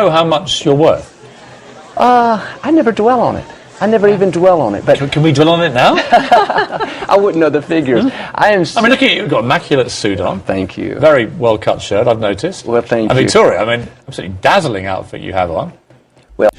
know how much you're worth? I never dwell on it. I never even dwell on it. But Can we dwell on it now? I wouldn't know the figures. I mean, look at you. You've got an immaculate suit on. Thank you. Very well-cut shirt, I've noticed. Well, thank you. And Victoria, I mean, absolutely dazzling outfit you have on. Well.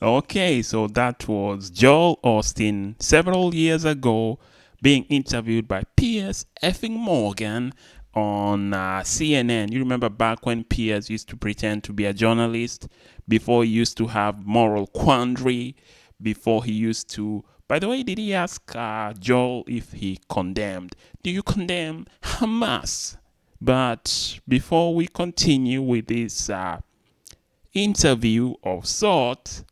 Okay, so that was Joel Osteen several years ago being interviewed by Piers effing Morgan on CNN. You remember back when Piers used to pretend to be a journalist, before he used to have moral quandary, before he used to... By the way, did he ask Joel if he condemned? Do you condemn Hamas? But before we continue with this interview of sorts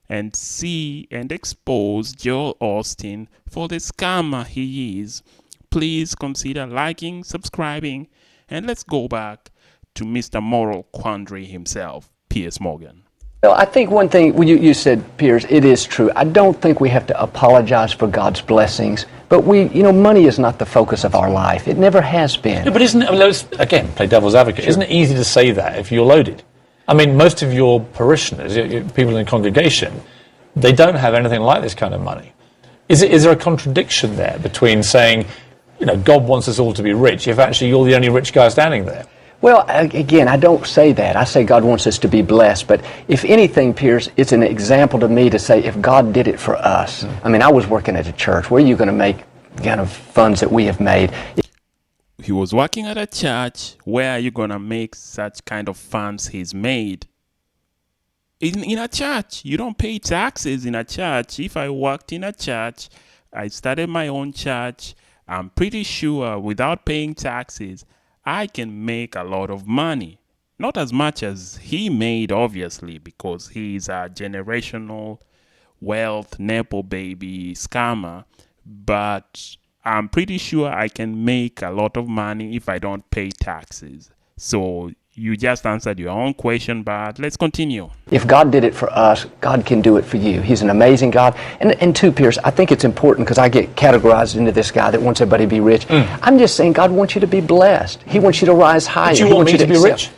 and see and expose Joel Osteen for the scammer he is, please consider liking, subscribing, and let's go back to Mr. Moral Quandary himself, Piers Morgan. Well, I think one thing, when you said, Piers, it is true. I don't think we have to apologize for God's blessings, but money is not the focus of our life. It never has been. Yeah, but isn't it, let's, again, play devil's advocate, Isn't it easy to say that if you're loaded? I mean, most of your parishioners, people in the congregation, they don't have anything like this kind of money. Is there a contradiction there between saying, God wants us all to be rich, if actually you're the only rich guy standing there? Well, again, I don't say that. I say God wants us to be blessed. But if anything, Piers, it's an example to me to say if God did it for us. I mean, I was working at a church. Where are you going to make the kind of funds that we have made? He was working at a church. Where are you going to make such kind of funds he's made? In a church. You don't pay taxes in a church. If I worked in a church, I started my own church, I'm pretty sure without paying taxes, I can make a lot of money. Not as much as he made, obviously, because he's a generational wealth, Nepo baby scammer. But I'm pretty sure I can make a lot of money if I don't pay taxes. So you just answered your own question, but let's continue. If God did it for us, God can do it for you. He's an amazing God. And two, Piers, I think it's important because I get categorized into this guy that wants everybody to be rich. I'm just saying God wants you to be blessed. He wants you to rise higher. But you want me to be rich?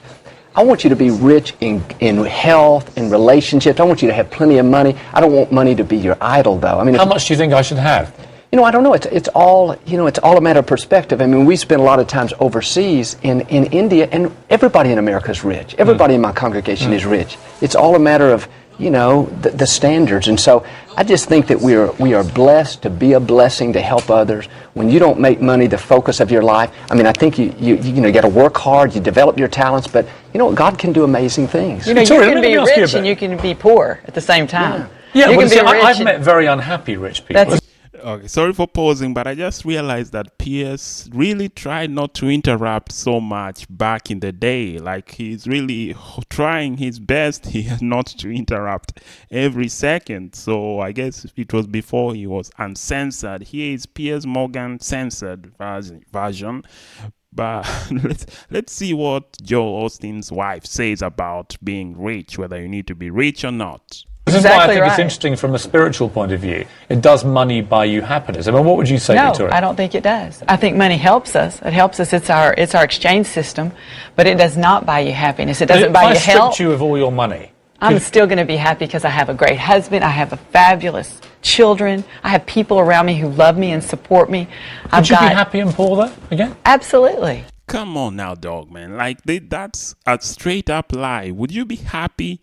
I want you to be rich in health, in relationships. I want you to have plenty of money. I don't want money to be your idol, though. I mean, how much do you think I should have? I don't know. It's all a matter of perspective. I mean, we spend a lot of times overseas in India, and everybody in America is rich. Everybody in my congregation is rich. It's all a matter of the standards. And so I just think that we are blessed to be a blessing to help others. When you don't make money the focus of your life, I mean, I think you got to work hard. You develop your talents, but God can do amazing things. You can be rich and you can be poor at the same time. Yeah, I've met very unhappy rich people. Okay, sorry for pausing, but I just realized that Piers really tried not to interrupt so much back in the day. Like, he's really trying his best here not to interrupt every second. So I guess it was before he was uncensored. Here is Piers Morgan censored version. But let's see what Joel Osteen's wife says about being rich, whether you need to be rich or not. This is why I think it's interesting from a spiritual point of view. Does money buy you happiness? I mean, what would you say, Victoria? No, I don't think it does. I think money helps us. It helps us. It's our exchange system, but it does not buy you happiness. It doesn't buy you health. If I stripped you of all your money, I'm still going to be happy because I have a great husband. I have a fabulous children. I have people around me who love me and support me. Would you be happy and poor, though, again? Absolutely. Come on now, dog, man. Like, that's a straight-up lie. Would you be happy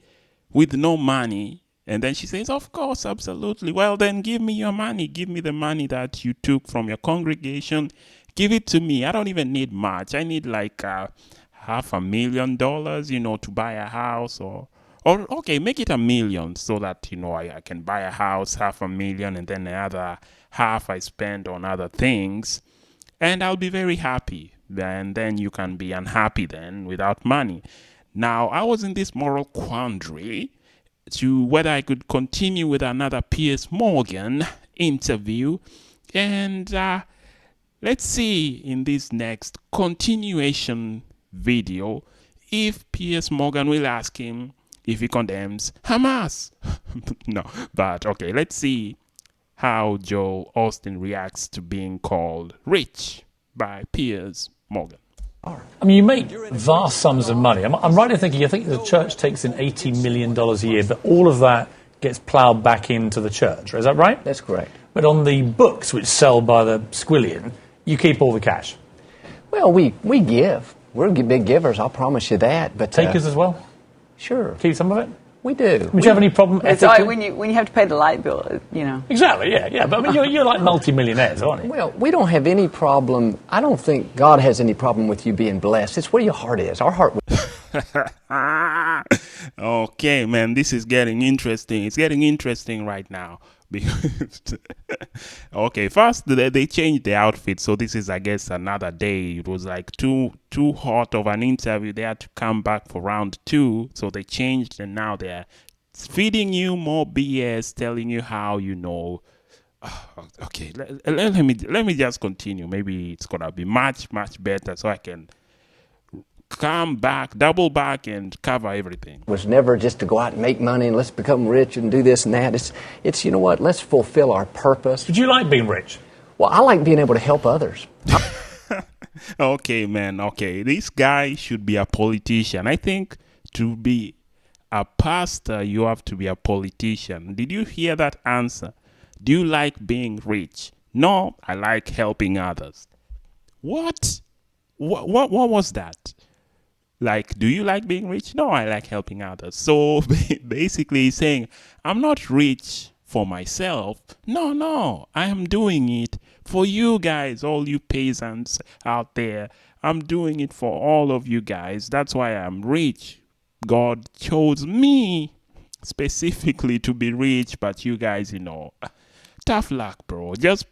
with no money? And then she says, of course, absolutely. Well, then give me your money. Give me the money that you took from your congregation. Give it to me. I don't even need much. I need like $500,000, to buy a house or okay, make it $1 million so that, I can buy a house, $500,000, and then the other half I spend on other things. And I'll be very happy. And then you can be unhappy then without money. Now, I was in this moral quandary to whether I could continue with another Piers Morgan interview. And let's see in this next continuation video if Piers Morgan will ask him if he condemns Hamas. No, but okay, let's see how Joel Osteen reacts to being called rich by Piers Morgan. I mean, you make vast sums of money. I'm right in thinking, I think the church takes in $80 million a year, but all of that gets ploughed back into the church. Is that right? That's correct. But on the books, which sell by the squillion, you keep all the cash. Well, we give. We're big givers, I'll promise you that. But Takers as well? Sure. Keep some of it? We do. Would you have any problem It's all ethically? right when you have to pay the light bill, you know. Exactly, yeah. But I mean, you're like multi-millionaires, aren't you? Well, we don't have any problem. I don't think God has any problem with you being blessed. It's where your heart is. Our heart. Okay, man, this is getting interesting. It's getting interesting right now. Because okay, first they changed the outfit, so this is, I guess, another day. It was like too hot of an interview. They had to come back for round 2, so they changed, and now they're feeding you more BS, telling you how you know. Okay, let me just continue. Maybe it's gonna be much better, so I can come back, double back, and cover everything. Was never just to go out and make money and let's become rich and do this and that. It's you know what? Let's fulfill our purpose. Did you like being rich? Well, I like being able to help others. Okay, man. Okay, this guy should be a politician. I think to be a pastor, you have to be a politician. Did you hear that answer? Do you like being rich? No, I like helping others. What was that? Like, do you like being rich? No, I like helping others. So basically he's saying, I'm not rich for myself. No, I am doing it for you guys, all you peasants out there. I'm doing it for all of you guys. That's why I'm rich. God chose me specifically to be rich, but you guys, tough luck, bro. Just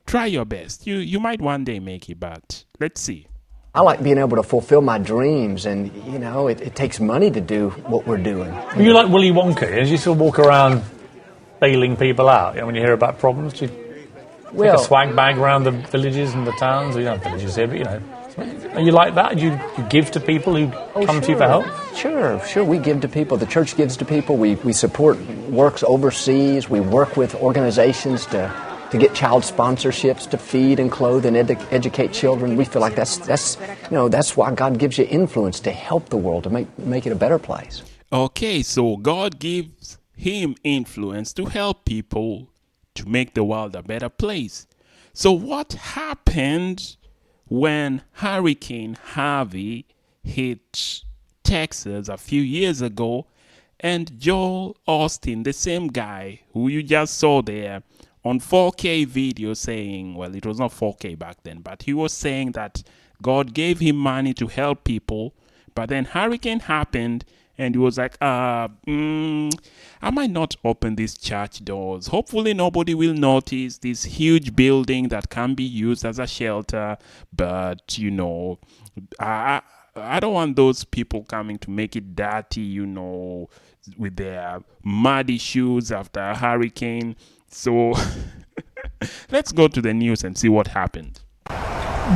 try your best. You might one day make it, but let's see. I like being able to fulfill my dreams, and it takes money to do what we're doing. You like Willy Wonka? As you sort of walk around bailing people out, when you hear about problems, do you take a swag bag around the villages and the towns? You don't have villages here, but are you like that? Do you give to people who come to you for help? Sure. We give to people. The church gives to people. We support works overseas. We work with organizations to get child sponsorships to feed and clothe and educate children. We feel like that's why God gives you influence to help the world, to make it a better place. Okay, so God gives him influence to help people to make the world a better place. So what happened when Hurricane Harvey hit Texas a few years ago, and Joel Osteen, the same guy who you just saw there, on 4K video saying, well, it was not 4K back then, but he was saying that God gave him money to help people, but then hurricane happened, and he was like, I might not open these church doors. Hopefully nobody will notice this huge building that can be used as a shelter, but, I don't want those people coming to make it dirty, with their muddy shoes after a hurricane. So let's go to the news and see what happened.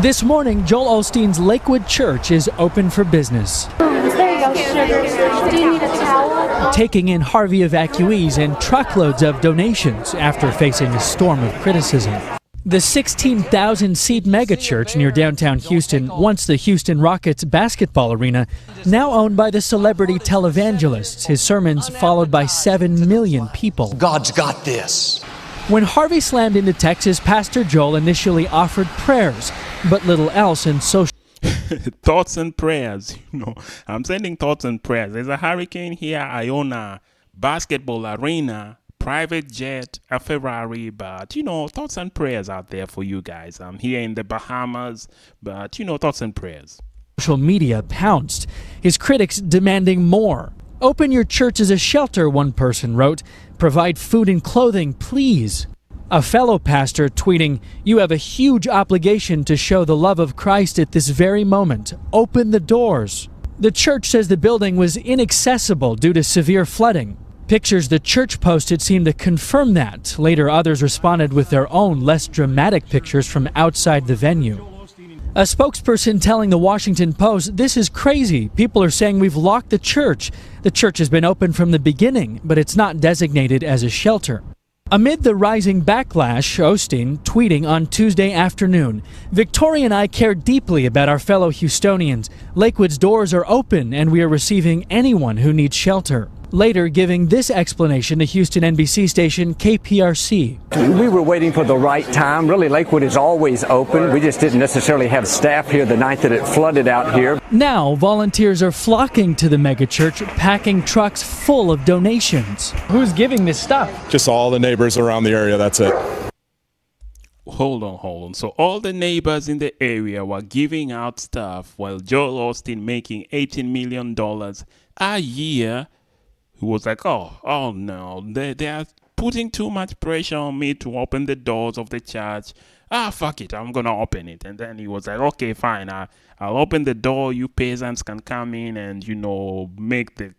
This morning, Joel Osteen's Lakewood Church is open for business. There you go, sugar. Do you need a towel? Taking in Harvey evacuees and truckloads of donations after facing a storm of criticism. The 16,000-seat megachurch near downtown Houston, once the Houston Rockets basketball arena, now owned by the celebrity televangelist. His sermons followed by 7 million people. God's got this. When Harvey slammed into Texas, Pastor Joel initially offered prayers, but little else in social. Thoughts and prayers, I'm sending thoughts and prayers. There's a hurricane here. I own a basketball arena, private jet, a Ferrari, but thoughts and prayers out there for you guys. I'm here in the Bahamas, but thoughts and prayers. Social media pounced, his critics demanding more. Open your church as a shelter, one person wrote. Provide food and clothing, please. A fellow pastor tweeting, you have a huge obligation to show the love of Christ at this very moment. Open the doors. The church says the building was inaccessible due to severe flooding. Pictures the church posted seem to confirm that. Later, others responded with their own, less dramatic pictures from outside the venue. A spokesperson telling the Washington Post, this is crazy. People are saying we've locked the church. The church has been open from the beginning, but it's not designated as a shelter. Amid the rising backlash, Osteen tweeting on Tuesday afternoon, "Victoria and I care deeply about our fellow Houstonians. Lakewood's doors are open and we are receiving anyone who needs shelter." Later giving this explanation to Houston NBC station KPRC. We were waiting for the right time. Really, Lakewood is always open. We just didn't necessarily have staff here the night that it flooded out here. Now, volunteers are flocking to the megachurch, packing trucks full of donations. Who's giving this stuff? Just all the neighbors around the area, that's it. Hold on. So all the neighbors in the area were giving out stuff while Joel Osteen making $18 million a year. He was like, oh no, they are putting too much pressure on me to open the doors of the church. Fuck it, I'm gonna open it. And then he was like, okay, fine, I'll open the door. You peasants can come in and, make the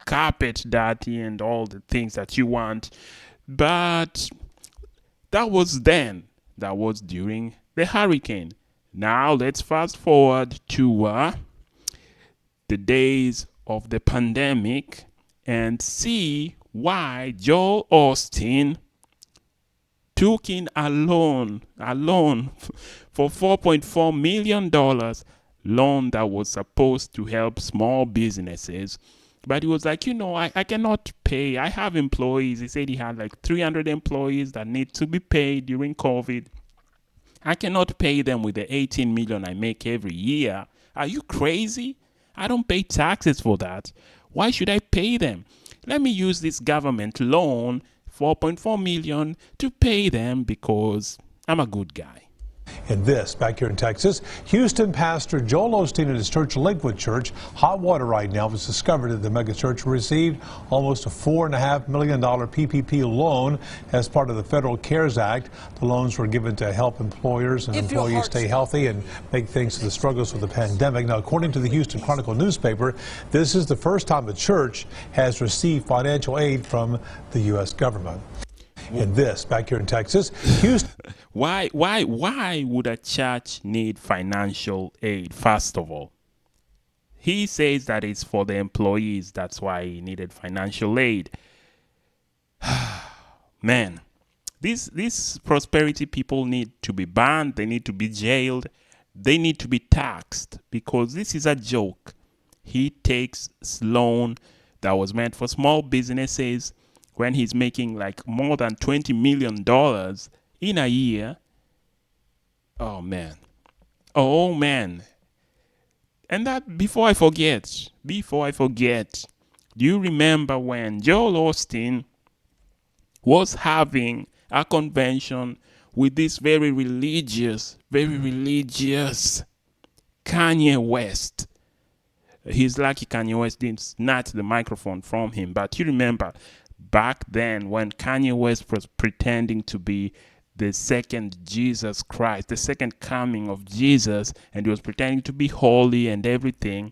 carpet dirty and all the things that you want. But that was then. That was during the hurricane. Now let's fast forward to the days of the pandemic and see why Joel Osteen took in a loan for $4.4 million, loan that was supposed to help small businesses. But he was like, I cannot pay. I have employees. He said he had like 300 employees that need to be paid during COVID. I cannot pay them with the $18 million I make every year. Are you crazy? I don't pay taxes for that. Why should I pay them? Let me use this government loan, $4.4 million, to pay them because I'm a good guy. In this, back here in Texas, Houston pastor Joel Osteen and his church, Lakewood Church, hot water right now. It was discovered that the megachurch received almost a $4.5 million PPP loan as part of the Federal CARES Act. The loans were given to help employers and employees stay healthy and make things to the struggles with the pandemic. Now, according to the Houston Chronicle newspaper, this is the first time a church has received financial aid from the U.S. government. In this, back here in Texas, Houston. Why would a church need financial aid, first of all? He says that it's for the employees. That's why he needed financial aid. Man, these prosperity people need to be banned. They need to be jailed. They need to be taxed because this is a joke. He takes loan that was meant for small businesses when he's making like more than $20 million in a year. Oh man. And that, before I forget, do you remember when Joel Osteen was having a convention with this very religious Kanye West? He's lucky Kanye West didn't snatch the microphone from him. But you remember back then when Kanye West was pretending to be the second Jesus Christ, the second coming of Jesus, and he was pretending to be holy and everything,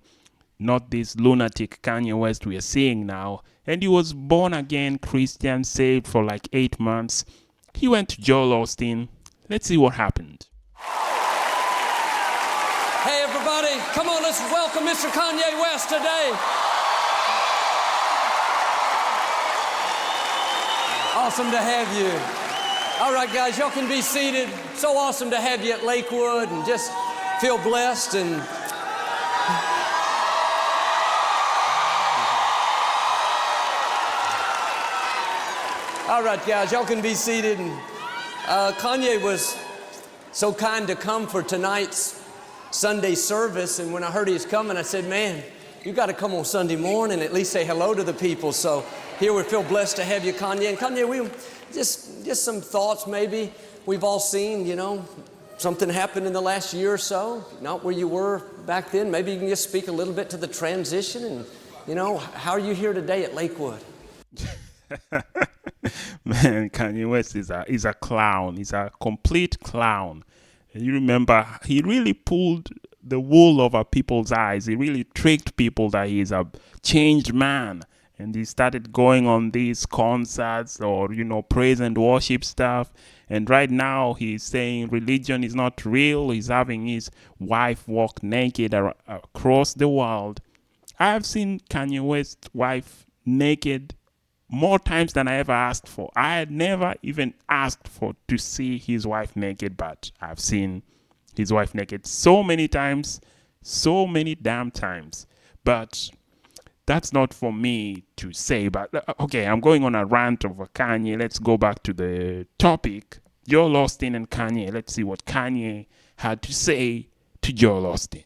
not this lunatic Kanye West we are seeing now. And he was born again Christian, saved for like 8 months. He went to Joel Osteen. Let's see what happened. Hey everybody, come on, let's welcome Mr. Kanye West today. Awesome to have you. All right, guys, y'all can be seated. So awesome to have you at Lakewood and just feel blessed. And all right, guys, y'all can be seated. And Kanye was so kind to come for tonight's Sunday service. And when I heard he was coming, I said, man, you got to come on Sunday morning, at least say hello to the people. So here we feel blessed to have you, Kanye. And Kanye, we just some thoughts maybe we've all seen, something happened in the last year or so, not where you were back then. Maybe you can just speak a little bit to the transition and, how are you here today at Lakewood? Man, Kanye West is a clown. He's a complete clown. And you remember, he really pulled the wool over people's eyes. He really tricked people that he's a changed man. And he started going on these concerts or, praise and worship stuff. And right now he's saying religion is not real. He's having his wife walk naked across the world. I have seen Kanye West's wife naked more times than I ever asked for. I had never even asked for to see his wife naked, but I've seen his wife naked so many times, so many damn times. But that's not for me to say. But okay, I'm going on a rant over Kanye. Let's go back to the topic. Joel Osteen and Kanye. Let's see what Kanye had to say to Joel Osteen.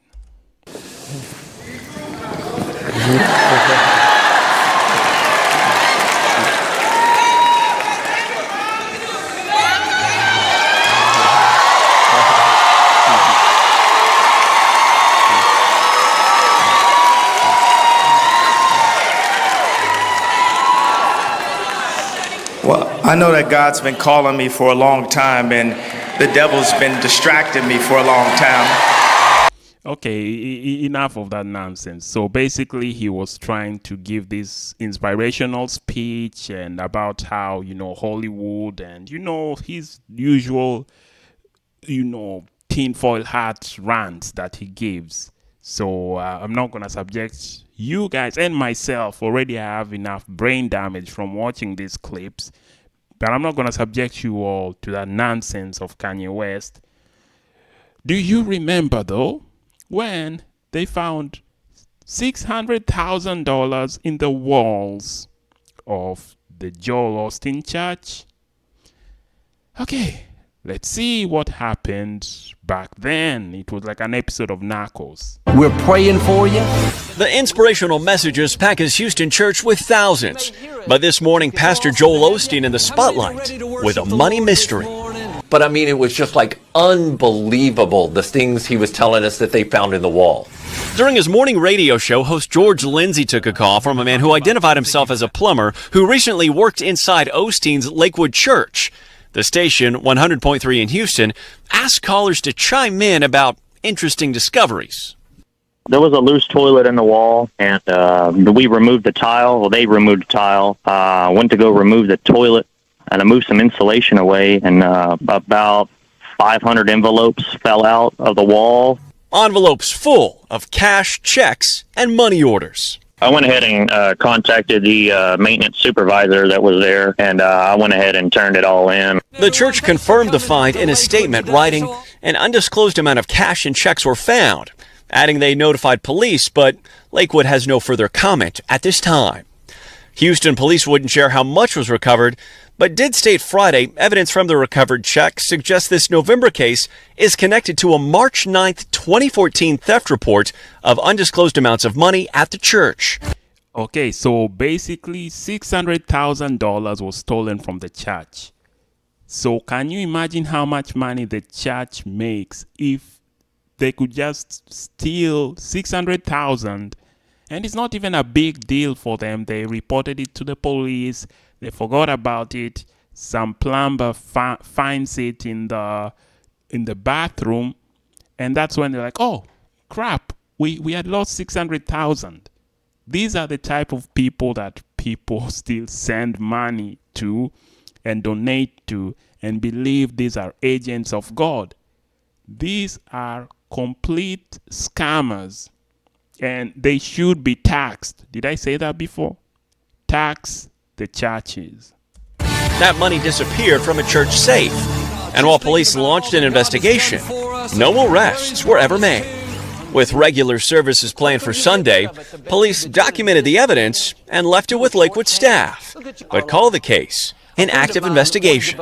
Well, I know that God's been calling me for a long time, and the devil's been distracting me for a long time. Okay, enough of that nonsense. So basically, he was trying to give this inspirational speech and about how, Hollywood and, his usual, tinfoil hat rants that he gives. So I'm not going to subject you guys and myself. Already have enough brain damage from watching these clips. But I'm not going to subject you all to that nonsense of Kanye West. Do you remember, though, when they found $600,000 in the walls of the Joel Osteen church? Okay, let's see what happened back then. It was like an episode of Narcos. We're praying for you. The inspirational messages pack his Houston church with thousands. But this morning, Pastor Joel Osteen in the spotlight with a money mystery. But I mean, it was just like unbelievable, the things he was telling us that they found in the wall. During his morning radio show, host George Lindsay took a call from a man who identified himself as a plumber who recently worked inside Osteen's Lakewood church. The station, 100.3 in Houston, asked callers to chime in about interesting discoveries. There was a loose toilet in the wall, and we removed the tile. Well, they removed the tile. Went to go remove the toilet, and I moved some insulation away, and about 500 envelopes fell out of the wall. Envelopes full of cash, checks, and money orders. I went ahead and contacted the maintenance supervisor that was there, and I went ahead and turned it all in. The church confirmed the find in a statement, writing, "An undisclosed amount of cash and checks were found," adding they notified police, but Lakewood has no further comment at this time. Houston police wouldn't share how much was recovered, but did state Friday evidence from the recovered checks suggests this November case is connected to a March 9th, 2014 theft report of undisclosed amounts of money at the church. Okay, so basically $600,000 was stolen from the church. So can you imagine how much money the church makes if they could just steal $600,000? And it's not even a big deal for them. They reported it to the police. They forgot about it. Some plumber finds it in the bathroom, and that's when they're like, "Oh, crap! We had lost $600,000." These are the type of people that people still send money to, and donate to, and believe these are agents of God. These are complete scammers, and they should be taxed. Did I say that before? Tax the churches. That money disappeared from a church safe, and while police launched an investigation, no arrests were ever made. With regular services planned for Sunday, police documented the evidence and left it with Lakewood staff, but called the case an active investigation.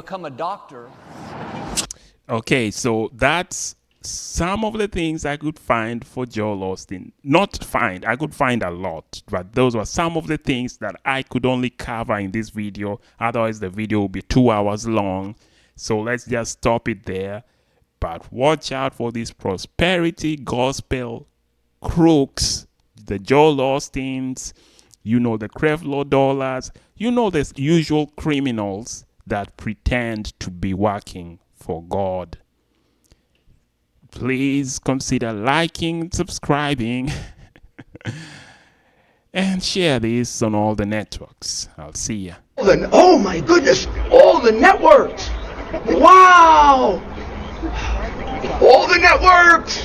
Okay, so that's some of the things I could find for Joel Osteen. I could find a lot, but those were some of the things that I could only cover in this video. Otherwise, the video will be 2 hours long. So let's just stop it there. But watch out for these prosperity gospel crooks, the Joel Osteens, the Creflo Dollars, the usual criminals that pretend to be working for God. Please consider liking, subscribing, and share this on all the networks. I'll see ya. Oh my goodness, all the networks! Wow! All the networks!